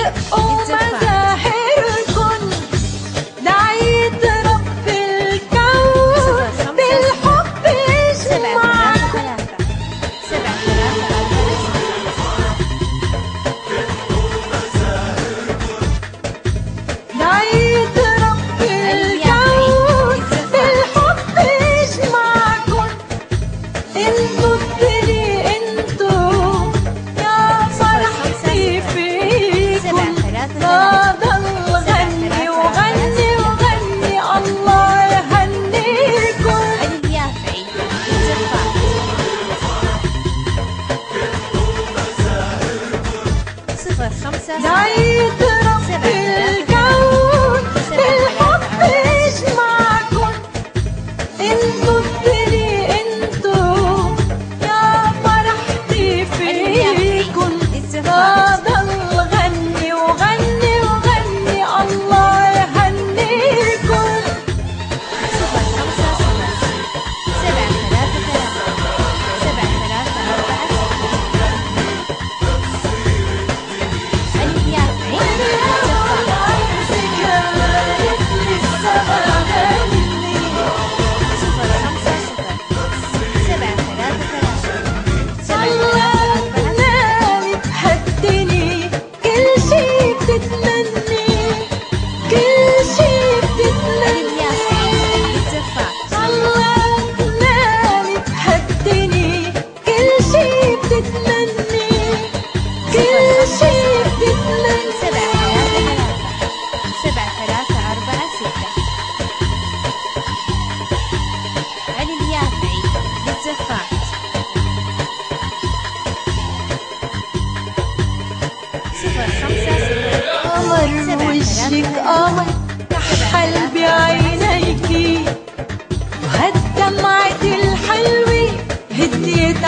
دقوا مزاهركن، دعيت رب الكون بالحب يجمعكن. دعيت رب الكون بالحب يجمعكن. انتو الدني انتو يا فرحتي فيكن. فضل غني وغني وغني الله يهنيكن. دعيت رب الكون بالحب يجمعكن. انتو الدني انتو يا فرحتي فيكن. فضل غني وغني وغني الله يهنيكن. صلاتني بهالدني كل شي بتتمني، كل شي بتتمني. صلاتني بهالدني كل شي بتتمني، كل شي بتتمني. قمر وجهك قمر كحل بعينيكي، وهالدمعة الحلوة هديت